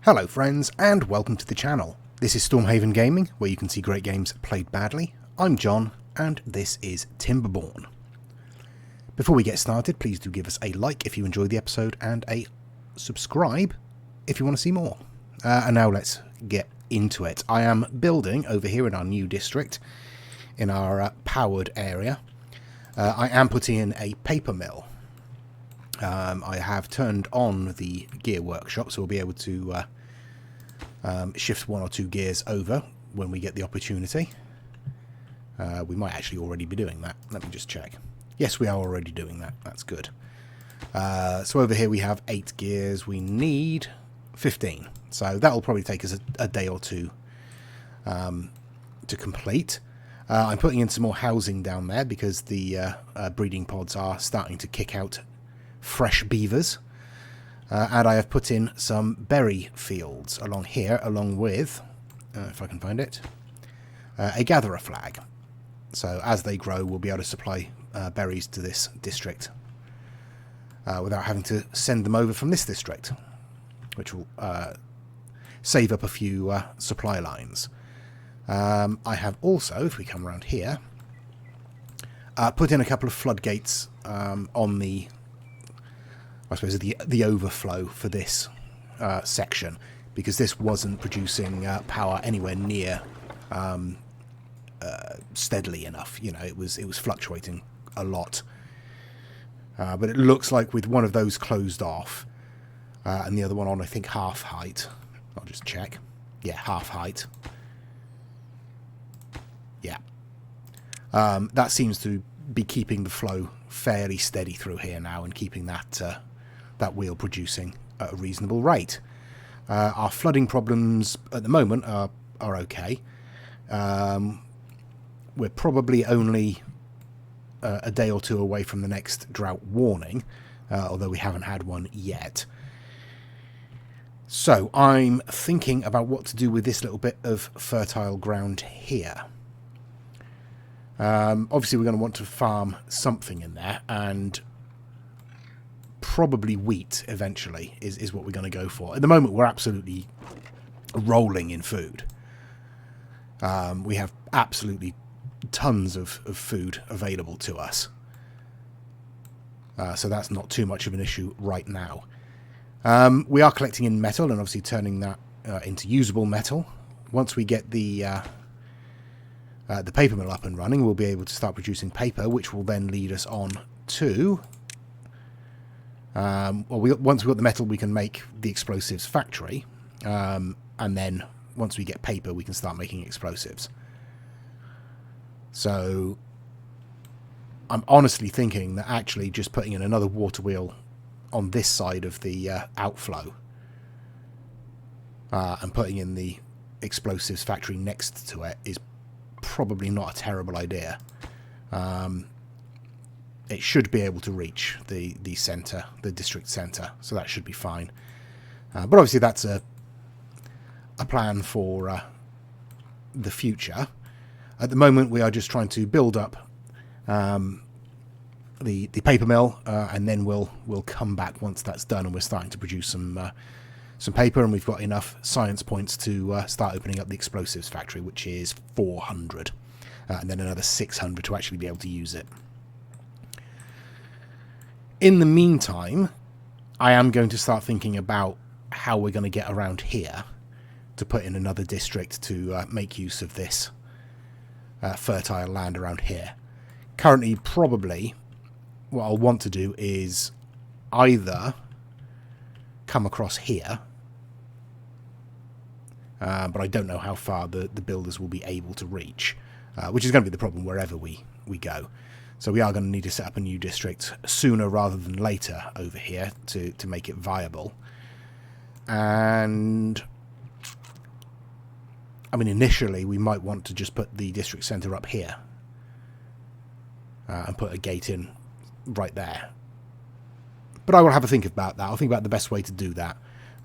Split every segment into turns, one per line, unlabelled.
Hello friends, and welcome to the channel. This is Stormhaven Gaming, where you can see great games played badly. I'm John, and this is Timberborn. Before we get started, please do give us a like if you enjoyed the episode, and a subscribe if you want to see more. And now let's get into it. I am building over here in our new district, in our powered area. I am putting in a paper mill. I have turned on the gear workshop, so we'll be able to shift one or two gears over when we get the opportunity. We might actually already be doing that. Let me just check. Yes, we are already doing that. That's good. So over here we have 8 gears. We need 15. So that'll probably take us a day or two to complete. I'm putting in some more housing down there because the breeding pods are starting to kick out fresh beavers, and I have put in some berry fields along here, along with, if I can find it, a gatherer flag. So as they grow, we'll be able to supply berries to this district without having to send them over from this district, which will save up a few supply lines. I have also, if we come around here, put in a couple of floodgates on the, I suppose, the overflow for this section, because this wasn't producing power anywhere near steadily enough. You know, it was fluctuating a lot. But it looks like with one of those closed off, and the other one on, I think, half height. I'll just check. Yeah, half height. Yeah. That seems to be keeping the flow fairly steady through here now, and keeping that that wheel producing at a reasonable rate. Our flooding problems at the moment are okay. We're probably only a day or two away from the next drought warning, although we haven't had one yet. So I'm thinking about what to do with this little bit of fertile ground here. Obviously we're going to want to farm something in there, and probably wheat eventually is what we're going to go for. At the moment we're absolutely rolling in food. We have absolutely tons of food available to us. So that's not too much of an issue right now. We are collecting in metal and obviously turning that into usable metal. Once we get the paper mill up and running, we'll be able to start producing paper, which will then lead us on to... once we've got the metal, we can make the explosives factory, and then once we get paper, we can start making explosives. So I'm honestly thinking that actually just putting in another water wheel on this side of the outflow, and putting in the explosives factory next to it is probably not a terrible idea. It should be able to reach the centre, the district centre, so that should be fine. But obviously that's a plan for the future. At the moment we are just trying to build up the paper mill, and then we'll come back once that's done and we're starting to produce some paper, and we've got enough science points to start opening up the explosives factory, which is 400, and then another 600 to actually be able to use it. In the meantime, I am going to start thinking about how we're going to get around here to put in another district to make use of this fertile land around here. Currently, probably, what I'll want to do is either come across here, but I don't know how far the builders will be able to reach, which is going to be the problem wherever we go. So we are going to need to set up a new district sooner rather than later over here to make it viable. And I mean, initially we might want to just put the district centre up here, and put a gate in right there. But I will have a think about that. I'll think about the best way to do that.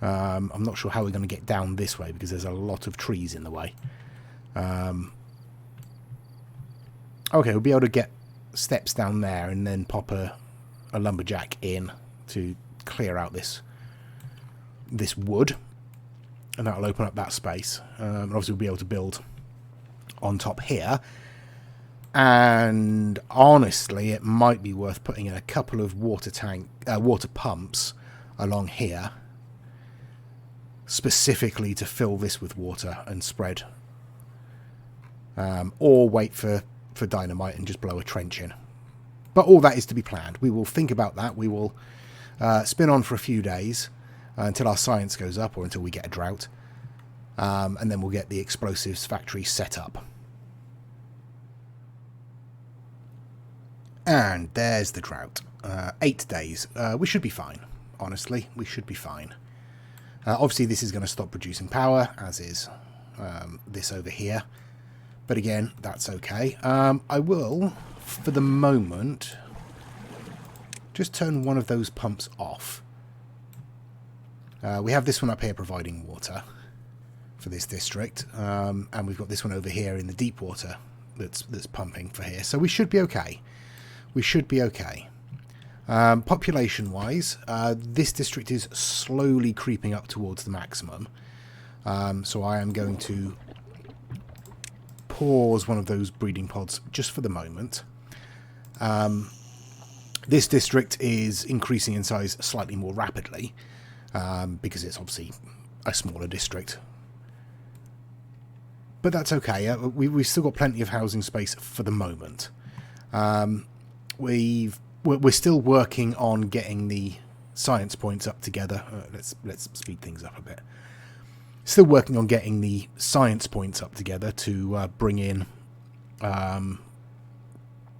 I'm not sure how we're going to get down this way because there's a lot of trees in the way. Okay, we'll be able to get steps down there and then pop a lumberjack in to clear out this wood. and that'll open up that space. And obviously we'll be able to build on top here. And honestly, it might be worth putting in a couple of water pumps along here, specifically to fill this with water and spread. Or wait for dynamite and just blow a trench in. But all that is to be planned. We will think about that. We will spin on for a few days until our science goes up, or until we get a drought. And then we'll get the explosives factory set up. And there's the drought. 8 days. We should be fine, honestly. We should be fine. Obviously, this is going to stop producing power, as is this over here. But again, that's okay. I will, for the moment, just turn one of those pumps off. We have this one up here providing water for this district. And we've got this one over here in the deep water that's pumping for here. So we should be okay. We should be okay. Population-wise, this district is slowly creeping up towards the maximum. So I am going to pause one of those breeding pods just for the moment. This district is increasing in size slightly more rapidly because it's obviously a smaller district. But that's okay. We've still got plenty of housing space for the moment. We're still working on getting the science points up together. Let's speed things up a bit. Still working on getting the science points up together to bring in.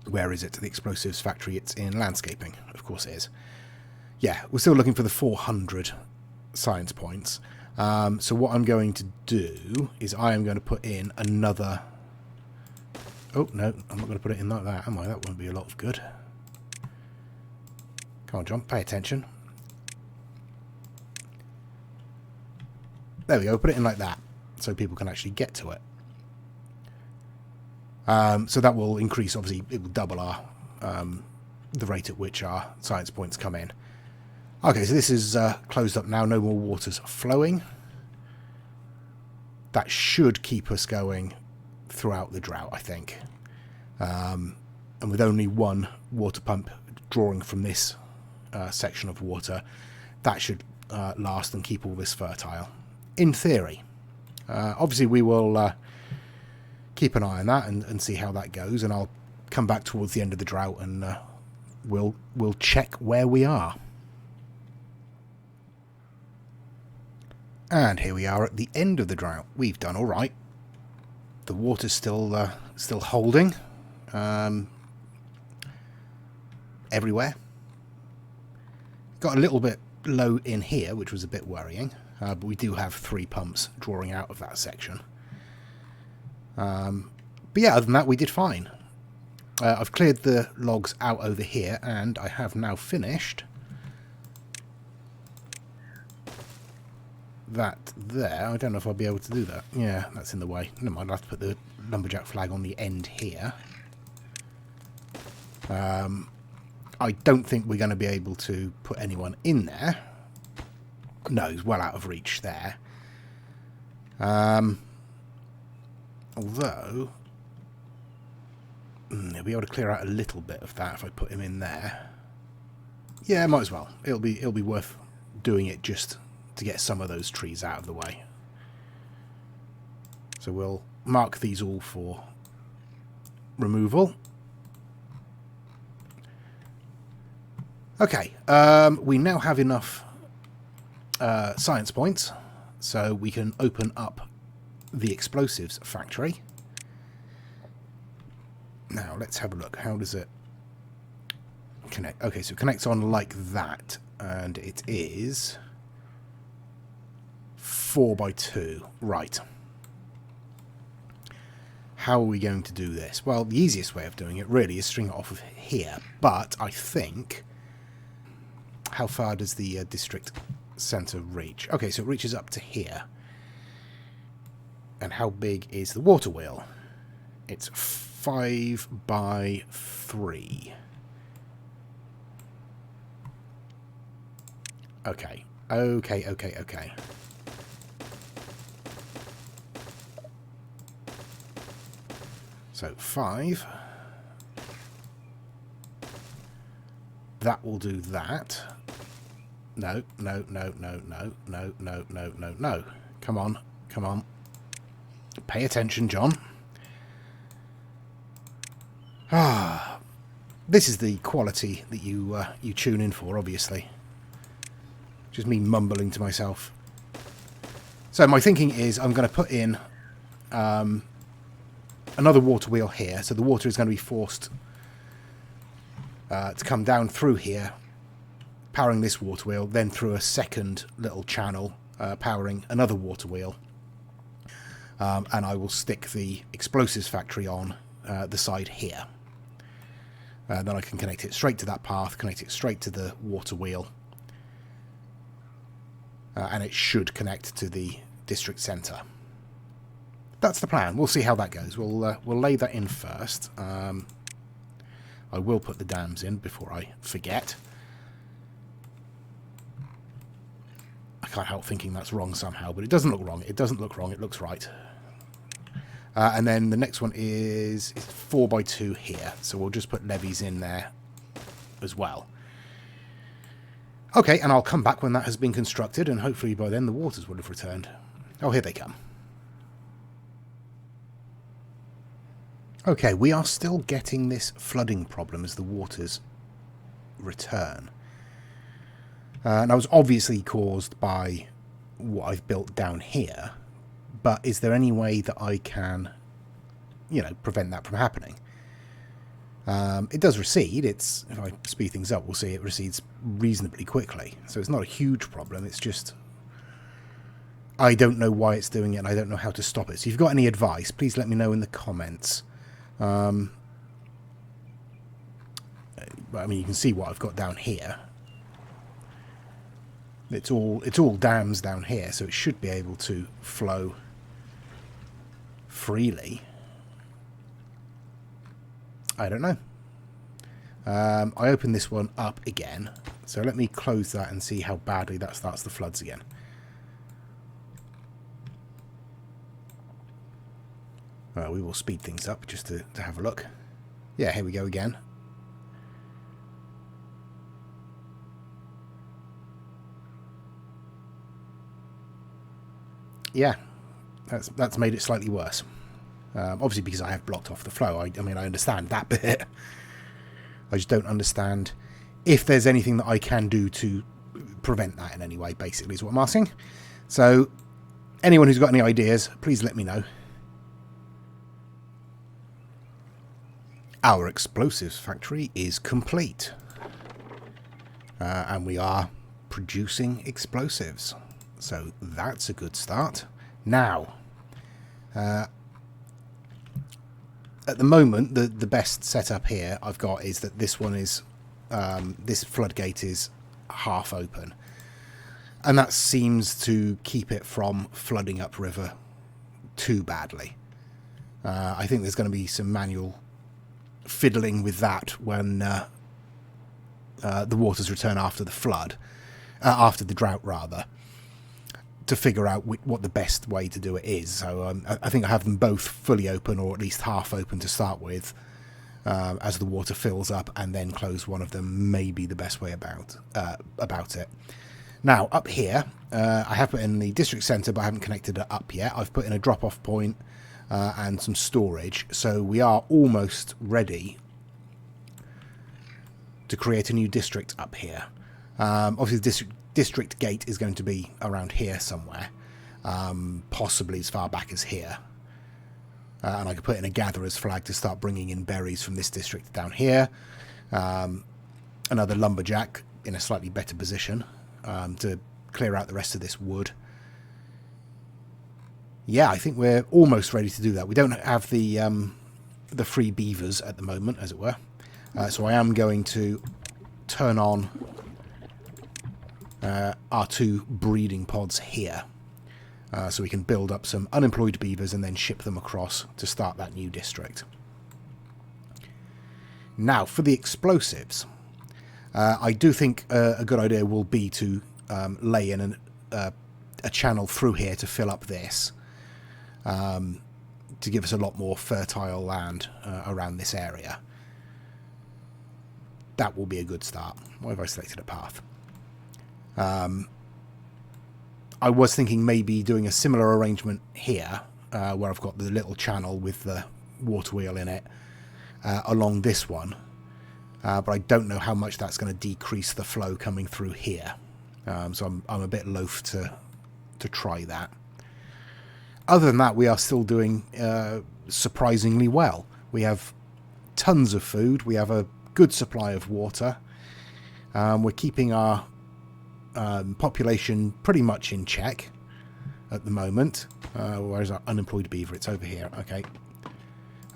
Where is it? The explosives factory. It's in landscaping. Of course it is. Yeah, we're still looking for the 400 science points. So what I'm going to do is I am going to put in another. Oh, no, I'm not going to put it in like that, am I? That won't be a lot of good. Come on, John, pay attention. There we go, put it in like that, so people can actually get to it. So that will increase, obviously, it will double our the rate at which our science points come in. Okay, so this is closed up now, no more water's flowing. That should keep us going throughout the drought, I think. And with only one water pump drawing from this section of water, that should last and keep all this fertile. In theory. Obviously we will keep an eye on that and see how that goes, and I'll come back towards the end of the drought and we'll check where we are. And here we are at the end of the drought. We've done all right. The water's still holding everywhere. Got a little bit low in here, which was a bit worrying, but we do have 3 pumps drawing out of that section. But yeah, other than that, we did fine. I've cleared the logs out over here, and I have now finished that there. I don't know if I'll be able to do that. Yeah, that's in the way. Never mind, I'll have to put the lumberjack flag on the end here. I don't think we're going to be able to put anyone in there. No, he's well out of reach there. Although, he'll be able to clear out a little bit of that if I put him in there. Yeah, might as well. It'll be worth doing it just to get some of those trees out of the way. So we'll mark these all for removal. Okay, we now have enough science points, so we can open up the explosives factory. Now, let's have a look. How does it connect? Okay, so it connects on like that, and it is 4x2. Right. How are we going to do this? Well, the easiest way of doing it really is string it off of here, but I think... How far does the district centre reach? Okay, so it reaches up to here. And how big is the water wheel? It's 5x3. Okay. So 5. That will do that. No, no, no, no, no, no, no, no, no, no. Come on, come on. Pay attention, John. Ah, this is the quality that you tune in for, obviously. Just me mumbling to myself. So my thinking is I'm going to put in another water wheel here. So the water is going to be forced to come down through here, powering this water wheel, then through a second little channel, powering another water wheel. And I will stick the explosives factory on the side here. Then I can connect it straight to that path, connect it straight to the water wheel. And it should connect to the district centre. That's the plan. We'll see how that goes. We'll lay that in first. I will put the dams in before I forget. I can't help thinking that's wrong somehow, but it doesn't look wrong. It doesn't look wrong. It looks right. And then the next one is 4x2 here. So we'll just put levees in there as well. Okay, and I'll come back when that has been constructed, and hopefully by then the waters will have returned. Oh, here they come. Okay, we are still getting this flooding problem as the waters return. Now, it's obviously caused by what I've built down here, but is there any way that I can, you know, prevent that from happening? It does recede. If I speed things up, we'll see it recedes reasonably quickly. So it's not a huge problem. It's just I don't know why it's doing it, and I don't know how to stop it. So if you've got any advice, please let me know in the comments. I mean, you can see what I've got down here. It's all dams down here, so it should be able to flow freely. I don't know. I open this one up again, so let me close that and see how badly that starts the floods again. We will speed things up just to have a look. Yeah, here we go again. Yeah, that's made it slightly worse. Obviously because I have blocked off the flow. I mean, I understand that bit. I just don't understand if there's anything that I can do to prevent that in any way, basically, is what I'm asking. So, anyone who's got any ideas, please let me know. Our explosives factory is complete. And we are producing explosives. So, that's a good start. Now, at the moment, the best setup here I've got is that this one is, this floodgate is half open. And that seems to keep it from flooding upriver too badly. I think there's going to be some manual fiddling with that when the waters return after the flood, after the drought rather, to figure out what the best way to do it is. So I think I have them both fully open, or at least half open to start with, as the water fills up, and then close one of them may be the best way about it. Now, up here, I have put in the district centre, but I haven't connected it up yet. I've put in a drop-off point and some storage, so we are almost ready to create a new district up here. Obviously, the district gate is going to be around here somewhere, possibly as far back as here. And I could put in a gatherer's flag to start bringing in berries from this district down here. Another lumberjack in a slightly better position to clear out the rest of this wood. Yeah, I think we're almost ready to do that. We don't have the free beavers at the moment, as it were. So I am going to turn on our 2 breeding pods here. So we can build up some unemployed beavers and then ship them across to start that new district. Now, for the explosives. I do think a good idea will be to lay in a channel through here to fill up this. to give us a lot more fertile land around this area. That will be a good start. Why have I selected a path? I was thinking maybe doing a similar arrangement here, where I've got the little channel with the water wheel in it, along this one. But I don't know how much that's going to decrease the flow coming through here. So I'm a bit loath to try that. Other than that, we are still doing surprisingly well. We have tons of food. We have a good supply of water. We're keeping our population pretty much in check at the moment. Where's our unemployed beaver? It's over here. Okay.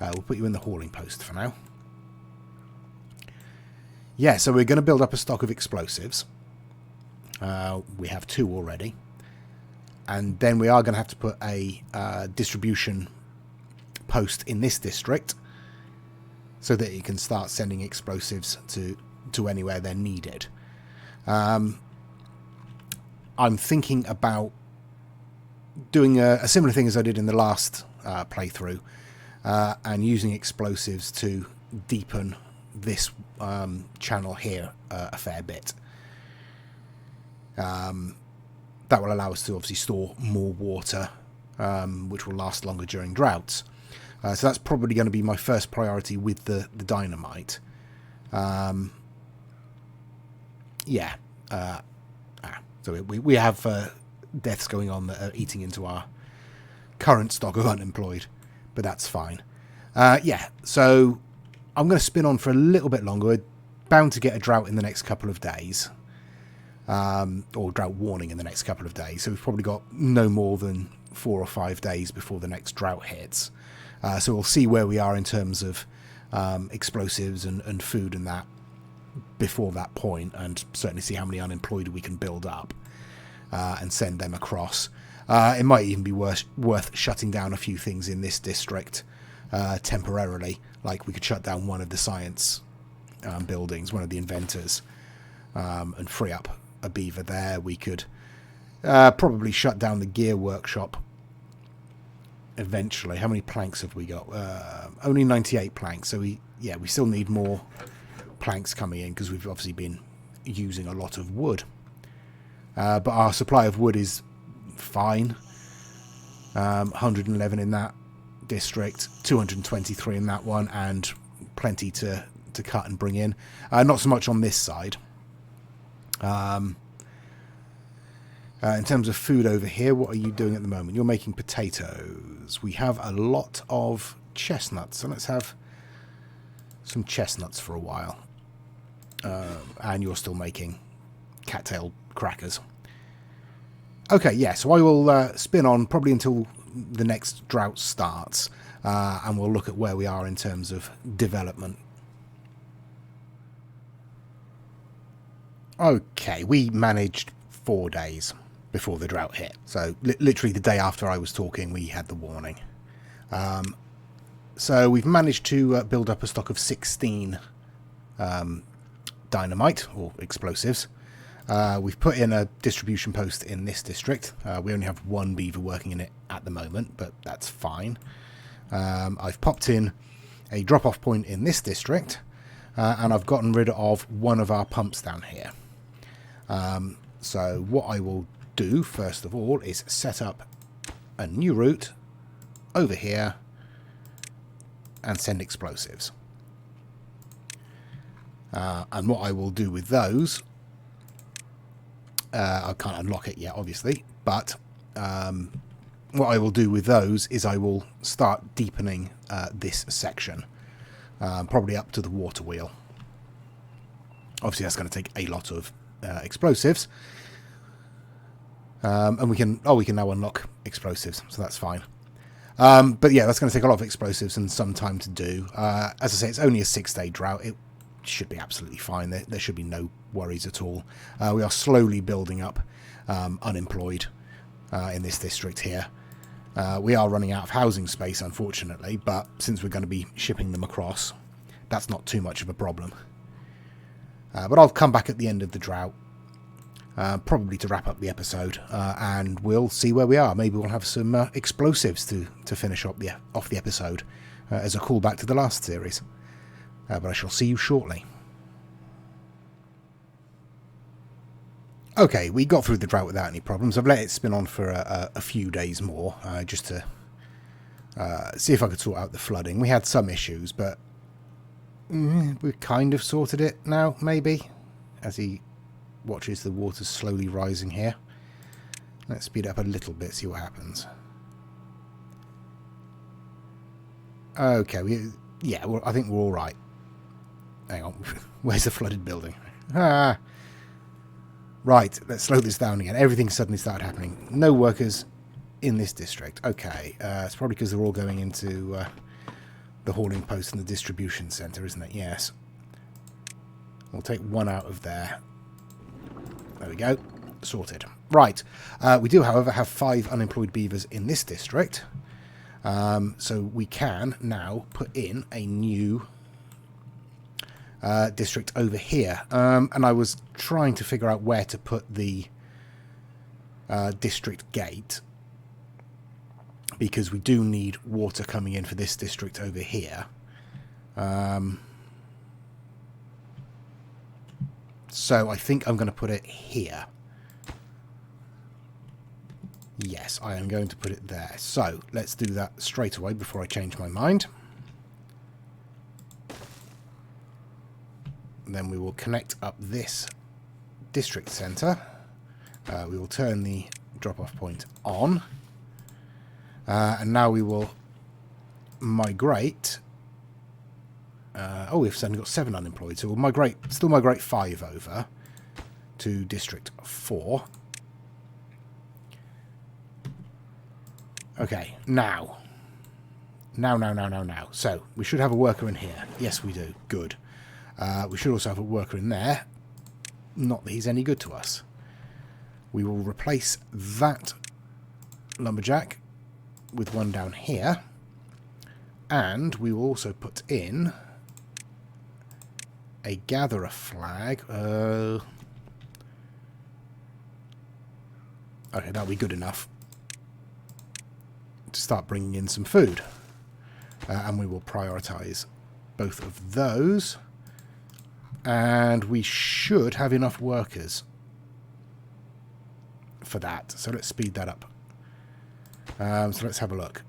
We'll put you in the hauling post for now. Yeah, so we're going to build up a stock of explosives. We have 2 already. And then we are going to have to put a distribution post in this district so that you can start sending explosives to anywhere they're needed. I'm thinking about doing a similar thing as I did in the last playthrough, and using explosives to deepen this channel here a fair bit. That will allow us to obviously store more water, which will last longer during droughts. So that's probably going to be my first priority with the dynamite. Yeah. So we have deaths going on that are eating into our current stock of unemployed, but that's fine. Yeah, so I'm going to spin on for a little bit longer. We're bound to get a drought in the next couple of days. Or drought warning in the next couple of days. So we've probably got no more than 4 or 5 days before the next drought hits. So we'll see where we are in terms of explosives and food and that before that point, and certainly see how many unemployed we can build up and send them across. It might even be worth shutting down a few things in this district temporarily. Like we could shut down one of the science buildings, one of the inventors, and free up a beaver there. We could probably shut down the gear workshop eventually. How many planks have we got? Only 98 planks, so we still need more planks coming in because we've obviously been using a lot of wood. But our supply of wood is fine. 111 in that district, 223 in that one, and plenty to cut and bring in. Not so much on this side. In terms of food over here, what are you doing at the moment? You're making potatoes. We have a lot of chestnuts, so let's have some chestnuts for a while. And you're still making cattail crackers. Okay, yeah, so I will spin on probably until the next drought starts, and we'll look at where we are in terms of development. Okay, we managed 4 days before the drought hit. So literally the day after I was talking, we had the warning. So we've managed to build up a stock of 16 dynamite or explosives. We've put in a distribution post in this district. We only have 1 beaver working in it at the moment, but that's fine. I've popped in a drop-off point in this district, and I've gotten rid of one of our pumps down here. So what I will do first of all is set up a new route over here and send explosives. And what I will do with those, I can't unlock it yet obviously, but what I will do with those is I will start deepening this section, probably up to the water wheel. Obviously that's going to take a lot of explosives, and we can now unlock explosives, so that's fine. But yeah, that's going to take a lot of explosives and some time to do. As I say, it's only a 6-day drought. It should be absolutely fine. There should be no worries at all. We are slowly building up unemployed in this district here. We are running out of housing space, unfortunately, but since we're going to be shipping them across, that's not too much of a problem. But I'll come back at the end of the drought probably to wrap up the episode, and we'll see where we are. Maybe we'll have some explosives to finish off the episode as a callback to the last series. But I shall see you shortly. Okay, we got through the drought without any problems. I've let it spin on for a few days more, just to see if I could sort out the flooding. We had some issues, but we've kind of sorted it now, maybe, as he watches the water slowly rising here. Let's speed it up a little bit, see what happens. Okay, well, I think we're all right. Hang on, where's the flooded building? Right, let's slow this down again. Everything suddenly started happening. No workers in this district. Okay, it's probably because they're all going into the hauling post and the distribution centre, isn't it? Yes. We'll take one out of there. There we go. Sorted. Right. We do, however, have 5 unemployed beavers in this district. So we can now put in a new district over here. And I was trying to figure out where to put the district gate, because we do need water coming in for this district over here. So I think I'm going to put it here. Yes, I am going to put it there. So let's do that straight away before I change my mind. Then we will connect up this district centre. We will turn the drop-off point on. And now we will migrate. We've suddenly got 7 unemployed, so we'll still migrate 5 over to District 4. Okay, now. So, we should have a worker in here. Yes, we do. Good. We should also have a worker in there. Not that he's any good to us. We will replace that lumberjack with one down here. And we will also put in a gatherer flag. Okay, that'll be good enough to start bringing in some food. And we will prioritise both of those. And we should have enough workers for that. So let's speed that up. So let's have a look.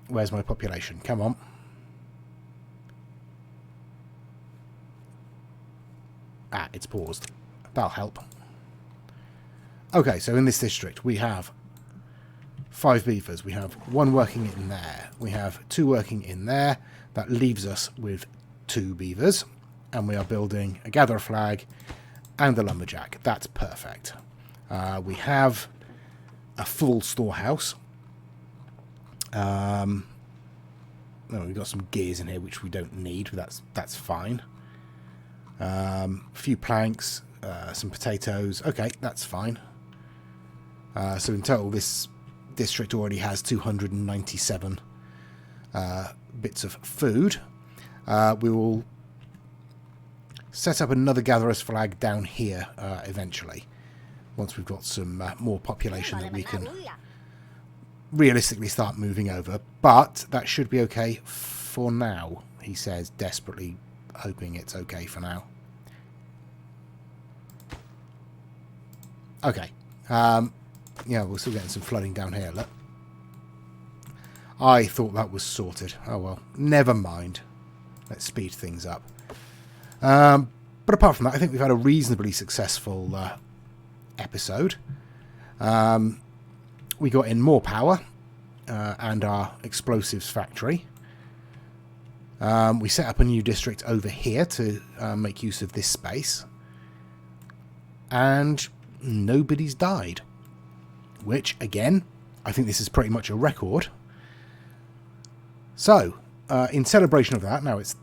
Where's my population? Come on. It's paused. That'll help. Okay, so in this district we have 5 beavers. We have 1 working in there. We have 2 working in there. That leaves us with 2 beavers. And we are building a gatherer flag and a lumberjack. That's perfect. We have a full storehouse. No, we've got some gears in here which we don't need, but that's fine. A few planks, some potatoes. Okay, that's fine. So in total, this district already has 297 bits of food. We will set up another gatherer's flag down here eventually, once we've got some more population that we can realistically start moving over. But that should be okay for now, he says, desperately hoping it's okay for now. Okay. Yeah, we're still getting some flooding down here, look. I thought that was sorted. Oh well, never mind. Let's speed things up. But apart from that, I think we've had a reasonably successful episode. We got in more power and our explosives factory. We set up a new district over here to make use of this space. And nobody's died. Which, again, I think this is pretty much a record. So, in celebration of that, now it's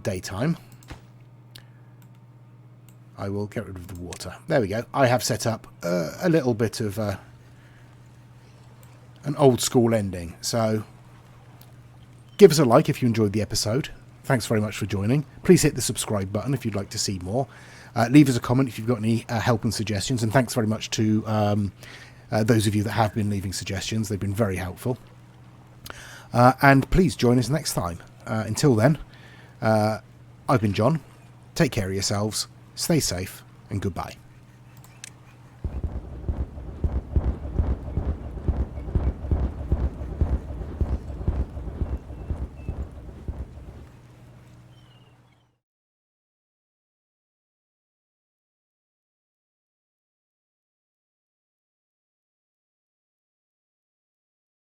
daytime, I will get rid of the water. There we go. I have set up a little bit of an old school ending. So, give us a like if you enjoyed the episode. Thanks very much for joining. Please hit the subscribe button if you'd like to see more. Leave us a comment if you've got any help and suggestions, and thanks very much to those of you that have been leaving suggestions. They've been very helpful. And please join us next time. Until then, I've been John. Take care of yourselves, stay safe, and goodbye.